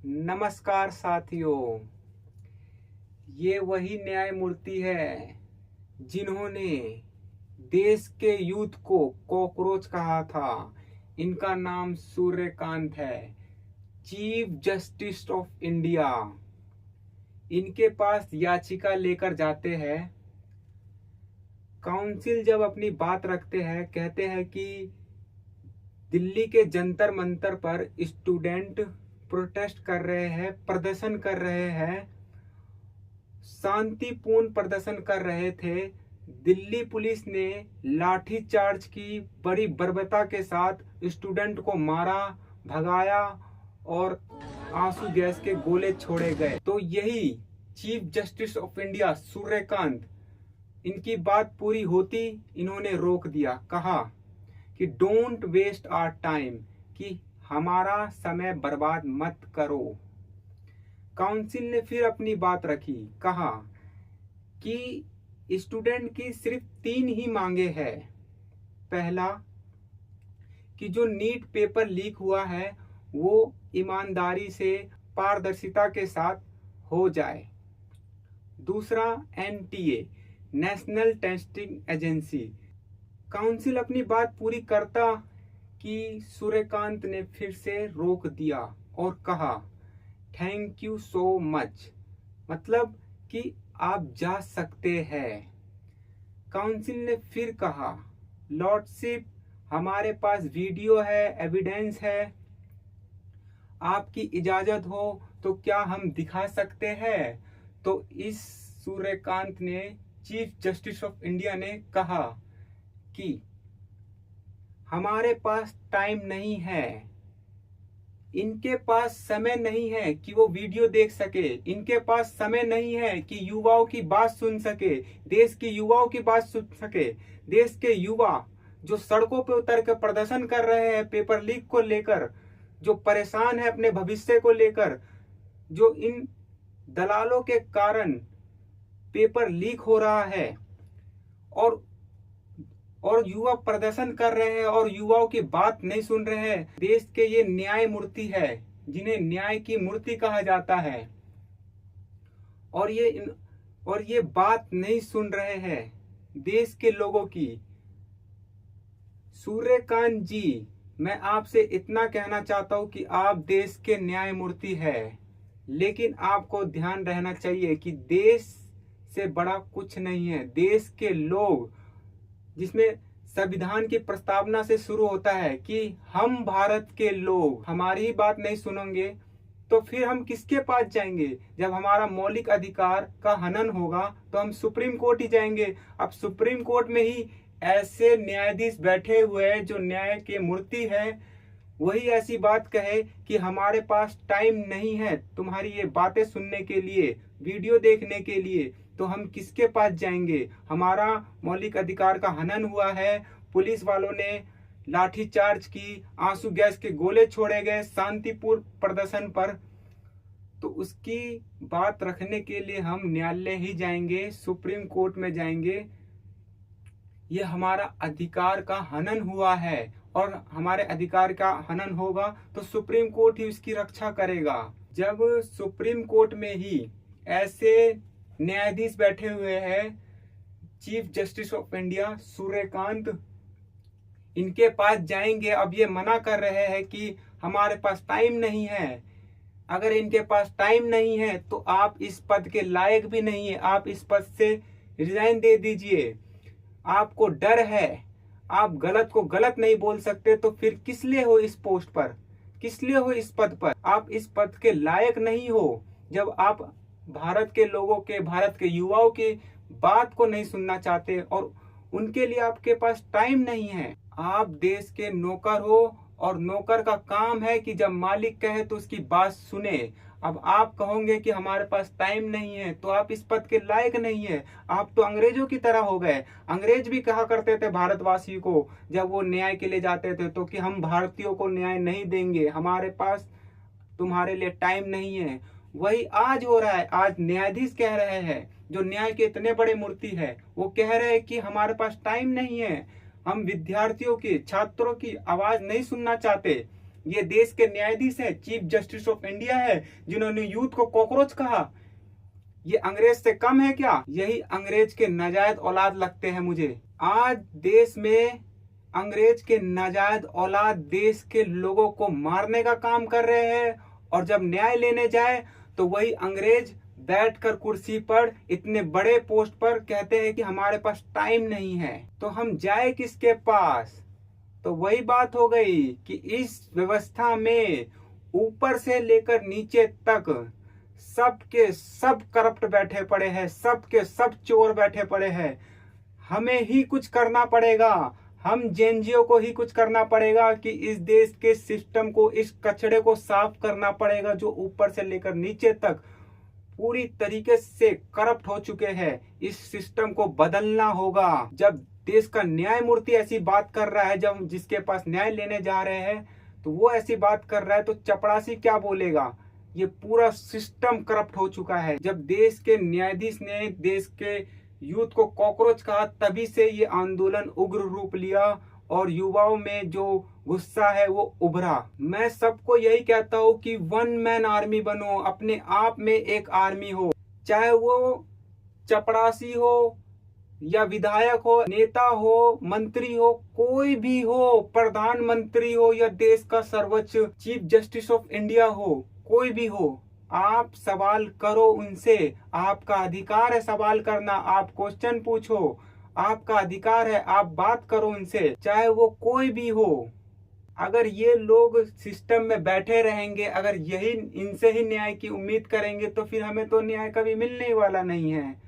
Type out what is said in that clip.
नमस्कार साथियों, ये वही न्यायमूर्ति है जिन्होंने देश के यूथ को कॉकरोच कहा था। इनका नाम सूर्यकांत है, चीफ जस्टिस ऑफ इंडिया। इनके पास याचिका लेकर जाते हैं। काउंसिल जब अपनी बात रखते हैं, कहते हैं कि दिल्ली के जंतर मंतर पर स्टूडेंट प्रोटेस्ट कर रहे हैं, प्रदर्शन कर रहे हैं, शांतिपूर्ण प्रदर्शन कर रहे थे। दिल्ली पुलिस ने लाठी चार्ज की, बड़ी बर्बरता के साथ स्टूडेंट को मारा, भगाया और आंसू गैस के गोले छोड़े गए। तो यही chief justice of India Suryakant, इनकी बात पूरी होती इन्होंने रोक दिया। कहा कि डोंट वेस्ट आवर टाइम, कि हमारा समय बर्बाद मत करो। काउंसिल ने फिर अपनी बात रखी, कहा कि स्टूडेंट की सिर्फ 3 ही मांगे हैं। पहला, कि जो नीट पेपर लीक हुआ है वो ईमानदारी से, पारदर्शिता के साथ हो जाए। दूसरा, NTA, national testing agency. Council अपनी बात पूरी करता कि सूर्यकांत ने फिर से रोक दिया और कहा थैंक यू सो मच, मतलब कि आप जा सकते हैं। काउंसिल ने फिर कहा लॉर्डशिप, हमारे पास वीडियो है, एविडेंस है, आपकी इजाजत हो तो क्या हम दिखा सकते हैं। तो इस सूर्यकांत ने, चीफ जस्टिस ऑफ इंडिया ने कहा कि हमारे पास टाइम नहीं है, इनके पास समय नहीं है कि वो वीडियो देख सके, इनके पास समय नहीं है कि युवाओं की बात सुन सके, देश के युवाओं की बात सुन सके। देश के युवा जो सड़कों पे उतर कर प्रदर्शन कर रहे हैं पेपर लीक को लेकर, जो परेशान है अपने भविष्य को लेकर, जो इन दलालों के कारण पेपर लीक हो रहा है और युवा प्रदर्शन कर रहे हैं और युवाओं की बात नहीं सुन रहे हैं। देश के ये न्यायमूर्ति है जिन्हें न्याय की मूर्ति कहा जाता है, और ये बात नहीं सुन रहे हैं देश के लोगों की। सूर्यकांत जी, मैं आपसे इतना कहना चाहता हूं कि आप देश के न्यायमूर्ति हैं, लेकिन आपको ध्यान रहना चाहिए कि देश से बड़ा कुछ नहीं है। देश के लोग, जिसमें संविधान की प्रस्तावना से शुरू होता है कि हम भारत के लोग, हमारी ही बात नहीं सुनेंगे तो फिर हम किसके पास जाएंगे। जब हमारा मौलिक अधिकार का हनन होगा तो हम सुप्रीम कोर्ट ही जाएंगे। अब सुप्रीम कोर्ट में ही ऐसे न्यायाधीश बैठे हुए हैं जो न्याय के मूर्ति है, वही ऐसी बात कहे कि हमारे पास टाइम नहीं है तुम्हारी ये बातें सुनने के लिए, वीडियो देखने के लिए, तो हम किसके पास जाएंगे। हमारा मौलिक अधिकार का हनन हुआ है, पुलिस वालों ने लाठी चार्ज की, आंसू गैस के गोले छोड़े गए शांतिपूर्ण प्रदर्शन पर, तो उसकी बात रखने के लिए हम न्यायालय ही जाएंगे, सुप्रीम कोर्ट में जाएंगे। ये हमारा अधिकार का हनन हुआ है और हमारे अधिकार का हनन होगा तो सुप्रीम कोर्ट ही उसकी रक्षा करेगा। जब सुप्रीम कोर्ट में ही ऐसे न्यायाधीश बैठे हुए हैं, chief justice of India Suryakant, इनके पास जाएंगे। अब ये मना कर रहे हैं कि हमारे पास टाइम नहीं है। अगर इनके पास टाइम नहीं है तो आप इस पद के लायक भी नहीं है, आप इस पद से रिजाइन दे दीजिए। आपको डर है, आप गलत को गलत नहीं बोल सकते, तो फिर किस लिए हो इस पोस्ट पर, किस लिए हो इस पद पर। आप इस पद के लायक नहीं हो जब आप भारत के लोगों के, भारत के युवाओं की बात को नहीं सुनना चाहते और उनके लिए आपके पास टाइम नहीं है। आप देश के नौकर हो और नौकर का काम है कि जब मालिक कहे तो उसकी बात सुने। अब आप कहोगे कि हमारे पास टाइम नहीं है तो आप इस पद के लायक नहीं है। आप तो अंग्रेजों की तरह हो गए। अंग्रेज भी कहा करते थे भारतवासी को जब वो न्याय के लिए जाते थे तो कि हम भारतीयों को न्याय नहीं देंगे, हमारे पास तुम्हारे लिए टाइम नहीं है। वही आज हो रहा है। आज न्यायाधीश कह रहे हैं, जो न्याय के इतने बड़े मूर्ति है, वो कह रहे हैं कि हमारे पास टाइम नहीं है, हम विद्यार्थियों की, छात्रों की आवाज नहीं सुनना चाहते। ये देश के न्यायाधीश है, चीफ जस्टिस ऑफ इंडिया है, जिन्होंने यूथ को कॉकरोच कहा। ये अंग्रेज से कम है क्या? यही अंग्रेज के नाजायज औलाद लगते हैं मुझे। आज देश में अंग्रेज के नाजायज औलाद देश के लोगों को मारने का काम कर रहे हैं, और जब न्याय लेने जाए तो वही अंग्रेज बैठकर कुर्सी पर इतने बड़े पोस्ट पर कहते हैं कि हमारे पास टाइम नहीं है। तो हम जाए किसके पास? तो वही बात हो गई कि इस व्यवस्था में ऊपर से लेकर नीचे तक सब के सब करप्ट बैठे पड़े हैं, सब के सब चोर बैठे पड़े हैं। हमें ही कुछ करना पड़ेगा, हम जेएनजीओ को ही कुछ करना पड़ेगा कि इस देश के सिस्टम को, इस कचड़े को साफ करना पड़ेगा जो ऊपर से लेकर नीचे तक पूरी तरीके से करप्ट हो चुके हैं। इस सिस्टम को बदलना होगा। जब देश का न्यायमूर्ति ऐसी बात कर रहा है, जब जिसके पास न्याय लेने जा रहे हैं तो वो ऐसी बात कर रहा है, तो चपरासी क्या बोलेगा? ये पूरा सिस्टम करप्ट हो चुका है। जब देश के न्यायाधीश ने देश के यूथ को कॉकरोच कहा, तभी से ये आंदोलन उग्र रूप लिया और युवाओं में जो गुस्सा है वो उभरा। मैं सबको यही कहता हूँ कि वन मैन आर्मी बनो, अपने आप में एक आर्मी हो, चाहे वो चपरासी हो या विधायक हो, नेता हो, मंत्री हो, कोई भी हो, प्रधानमंत्री हो या देश का सर्वोच्च चीफ जस्टिस ऑफ इंडिया हो, कोई भी हो, आप सवाल करो उनसे। आपका अधिकार है सवाल करना, आप क्वेश्चन पूछो, आपका अधिकार है, आप बात करो उनसे, चाहे वो कोई भी हो। अगर ये लोग सिस्टम में बैठे रहेंगे, अगर यही इनसे ही न्याय की उम्मीद करेंगे, तो फिर हमें तो न्याय कभी मिलने वाला नहीं है।